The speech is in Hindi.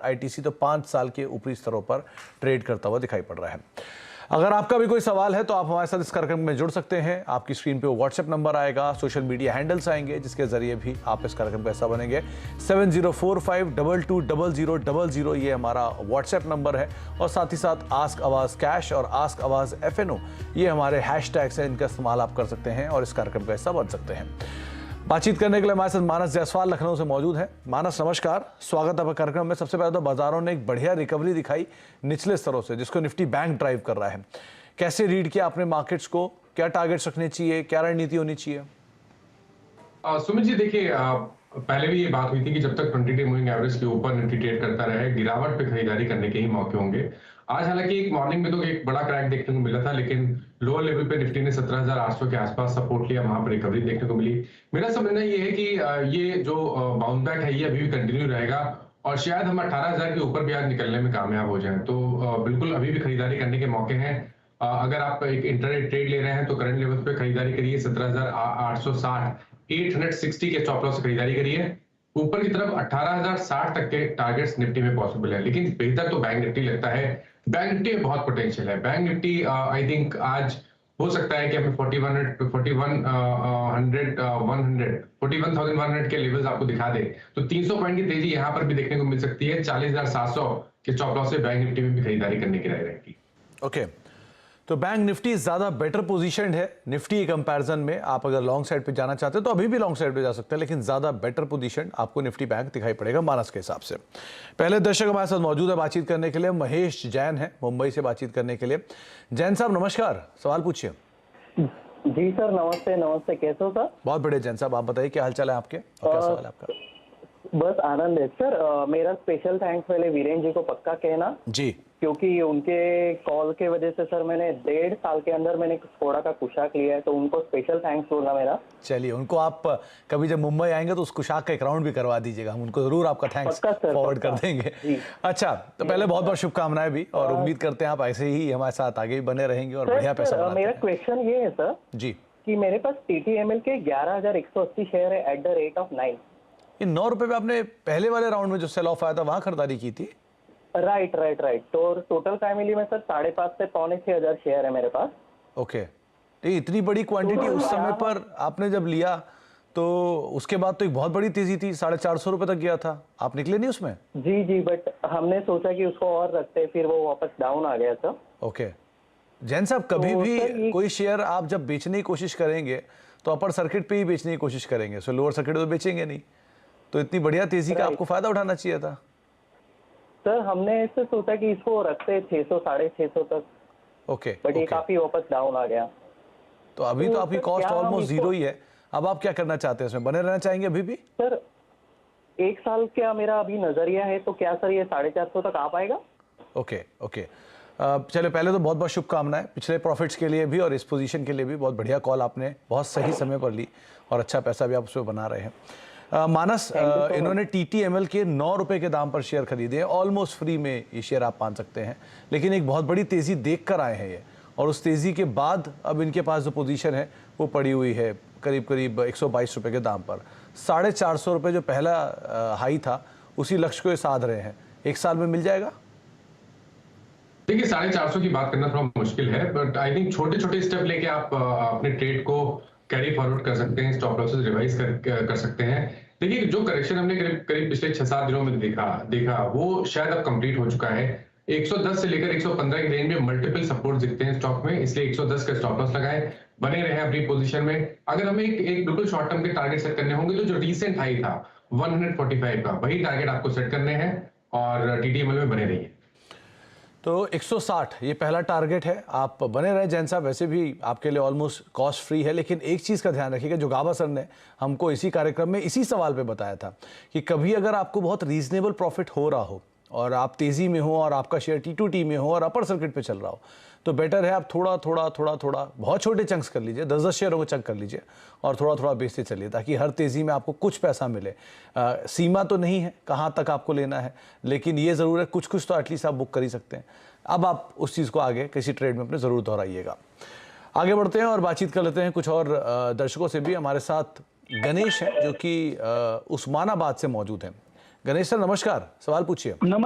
आईटीसी तो 5 साल के ऊपरी स्तरों पर ट्रेड करता हुआ दिखाई पड़ रहा है। अगर आपका भी कोई सवाल है तो आप हमारे साथ इस कार्यक्रम में जुड़ सकते हैं। आपकी स्क्रीन पे व्हाट्सएप नंबर आएगा, सोशल मीडिया हैंडल्स आएंगे जिसके जरिए भी आप इस कार्यक्रम का हिस्सा बनेंगे। 7045220000 ये हमारा व्हाट्सएप नंबर है और साथ ही साथ आस्क आवाज कैश और आस्क आवाज FNO ये हमारे हैशटैग्स हैं, इनका इस्तेमाल आप कर सकते हैं और इस कार्यक्रम का हिस्सा बन सकते हैं। बातचीत करने के लिए हमारे साथ मानस जायसवाल लखनऊ से मौजूद है। मानस नमस्कार, स्वागत है कार्यक्रम में। सबसे पहले तो बाजारों ने एक बढ़िया रिकवरी दिखाई निचले स्तरों से, जिसको निफ्टी बैंक ड्राइव कर रहा है। कैसे रीड किया आपने मार्केट्स को, क्या टारगेट्स रखने चाहिए, क्या रणनीति होनी चाहिए? सुमित जी देखिए, पहले भी ये बात हुई थी कि जब तक 20-डे मूविंग एवरेज के ऊपर निफ्टी ट्रेड करता रहे, गिरावट पे खरीदारी करने के ही मौके होंगे। आज हालांकि एक मॉर्निंग में तो एक बड़ा क्रैक देखने को मिला था, लेकिन लोअर लेवल पे निफ्टी ने 17,800 के आसपास सपोर्ट लिया, वहां पर रिकवरी देखने को मिली। मेरा समझना ये है कि ये जो बाउंस बैक है ये अभी भी कंटिन्यू रहेगा और शायद हम 18,000 के ऊपर भी आज निकलने में कामयाब हो जाएं। तो बिल्कुल अभी भी खरीदारी करने के मौके हैं। अगर आप एक इंटरडे ट्रेड ले रहे हैं तो करंट लेवल पे खरीदारी करिए। 17,860 860 के स्टॉप लॉस से खरीदारी करिए। ऊपर की तरफ 18,060 तक के टारगेट्स निफ्टी में पॉसिबल है, लेकिन बेहतर तो बैंक निफ्टी लगता है। बैंक निफ्टी में बहुत पोटेंशियल है। बैंक निफ्टी आई थिंक आज हो सकता है कि हमें 41,100 के लेवल्स आपको दिखा दे, तो 300 पॉइंट की तेजी यहां पर भी देखने को मिल सकती है। 40,700 के स्टॉप लॉस से बैंक निफ्टी में भी खरीदारी करने की राय रहेगी। ओके, तो बैंक निफ्टी ज्यादा बेटर पोजीशनड है निफ्टी के कंपैरिजन में। आप अगर लॉन्ग साइड पे जाना चाहते हैं तो अभी भी लॉन्ग साइड पे जा सकते हैं, लेकिन ज्यादा बेटर पोजीशन आपको निफ्टी बैंक दिखाई पड़ेगा मानस के हिसाब से। पहले दर्शक हमारे साथ मौजूद है बातचीत करने के लिए, महेश जैन है मुंबई से बातचीत करने के लिए। जैन साहब नमस्कार, सवाल पूछिए। जी सर, नमस्ते। नमस्ते, कैसे हो सर? बहुत बढ़िया जैन साहब, आप बताइए क्या हालचाल है आपके और क्या सवाल है आपका? बस आनंद है सर। मेरा स्पेशल थैंक्स पहले वीरेंद्र जी को पक्का कहना जी, क्योंकि उनके कॉल के वजह से सर मैंने 1.5 साल के अंदर मैंने थोड़ा का कुशाक लिया है, तो उनको स्पेशल थैंक्स बोलना मेरा। चलिए, उनको आप कभी जब मुंबई आएंगे तो उस कुशाक का एक राउंड भी करवा दीजिएगा, हम उनको जरूर आपका थैंक्स फॉरवर्ड कर देंगे। अच्छा, तो पहले बहुत बहुत शुभकामनाएं भी और उम्मीद करते हैं आप ऐसे ही हमारे साथ आगे भी बने रहेंगे और बढ़िया पैसा बनाते मेरा हैं। क्वेश्चन ये है सर जी कि मेरे पास TTML के 11,180 शेयर है एट द रेट ऑफ 9। ये 9 रुपए पे आपने पहले वाले राउंड में जो सेल ऑफ आया था वहां खरीदारी की थी? राइट। तो टोटल फैमिली में सर 5,500 से 6,500 शेयर है मेरे पास। ओके, तो इतनी बड़ी क्वांटिटी उस समय पर आपने जब लिया तो उसके बाद तो एक बहुत बड़ी तेजी थी, 450 रुपए तक गया था, आप निकले नहीं उसमें? जी, बट हमने सोचा कि उसको और रखते, फिर वो वापस डाउन आ गया सर। ओके जैन साहब, कभी भी कोई शेयर आप जब बेचने की कोशिश करेंगे तो अपर सर्किट पे ही बेचने की कोशिश करेंगे, सो लोअर सर्किट तो बेचेंगे नहीं। तो इतनी बढ़िया तेजी का आपको फायदा उठाना चाहिए था सर। हमने ऐसे सोचा कि इसको रखते 600 650 तक। ओके, बट ये काफी वापस डाउन आ गया। तो अभी तो आपकी कॉस्ट ऑलमोस्ट जीरो ही है। अब आप क्या करना चाहते हैं, इसमें बने रहना चाहेंगे अभी भी? सर 1 साल क्या मेरा अभी नजरिया है, तो क्या सर ये 450 तक आ पाएगा? ओके, चलिए, पहले तो बहुत बहुत शुभकामनाएं पिछले प्रॉफिट्स के लिए भी और इस पोजीशन के लिए भी। बहुत बढ़िया कॉल आपने बहुत सही समय पर ली और अच्छा पैसा भी आप उसमें बना रहे हैं। मानस, इन्होंने TTML के 9 रुपए के दाम पर शेयर खरीदे हैं, ऑलमोस्ट फ्री में ये शेयर आप मान सकते हैं, लेकिन एक बहुत बड़ी तेजी देख कर आए हैं ये, और उस तेजी के बाद अब इनके पास जो पोजीशन है वो पड़ी हुई है करीब 122 रुपए के दाम पर। 450 रुपए जो पहला हाई था उसी लक्ष्य को ये साध रहे हैं। 1 साल में मिल जाएगा? देखिए, 450 की बात करना थोड़ा मुश्किल है, बट आई थिंक छोटे छोटे स्टेप लेके आप अपने ट्रेड को कैरी फॉरवर्ड कर सकते हैं, स्टॉप लॉसेस रिवाइज कर सकते हैं। देखिए, जो करेक्शन हमने करीब पिछले 6-7 दिनों में देखा वो शायद अब कंप्लीट हो चुका है। 110 से लेकर 115 की रेंज में मल्टीपल सपोर्ट दिखते हैं स्टॉक में, इसलिए 110 का स्टॉप लॉस लगाए, बने रहे अपनी पोजीशन में। अगर हमें एक बिल्कुल शॉर्ट टर्म के टारगेट सेट करने होंगे तो जो रिसेंट हाई था 145 का, वही टारगेट आपको सेट करने हैं और TTML में बने रहिए। तो 160 ये पहला टारगेट है, आप बने रहे जैन साहब। वैसे भी आपके लिए ऑलमोस्ट कॉस्ट फ्री है, लेकिन एक चीज़ का ध्यान रखिएगा, जो गाबा सर ने हमको इसी कार्यक्रम में इसी सवाल पे बताया था कि कभी अगर आपको बहुत रीजनेबल प्रॉफिट हो रहा हो और आप तेज़ी में हो और आपका शेयर T2T में हो और अपर सर्किट पे चल रहा हो, तो बेटर है आप थोड़ा बहुत छोटे चंक्स कर लीजिए, 10-10 शेयरों को चंक कर लीजिए और थोड़ा बेचते चलिए, ताकि हर तेज़ी में आपको कुछ पैसा मिले। सीमा तो नहीं है कहाँ तक आपको लेना है, लेकिन ये ज़रूर है कुछ तो एटलीस्ट आप बुक कर ही सकते हैं। अब आप उस चीज़ को आगे किसी ट्रेड में अपने ज़रूर दोहराइएगा। आगे बढ़ते हैं और बातचीत कर लेते हैं कुछ और दर्शकों से भी। हमारे साथ गणेश हैं जो कि उस्मानाबाद से मौजूद हैं। गणेश सर नमस्कार, सवाल पूछिए।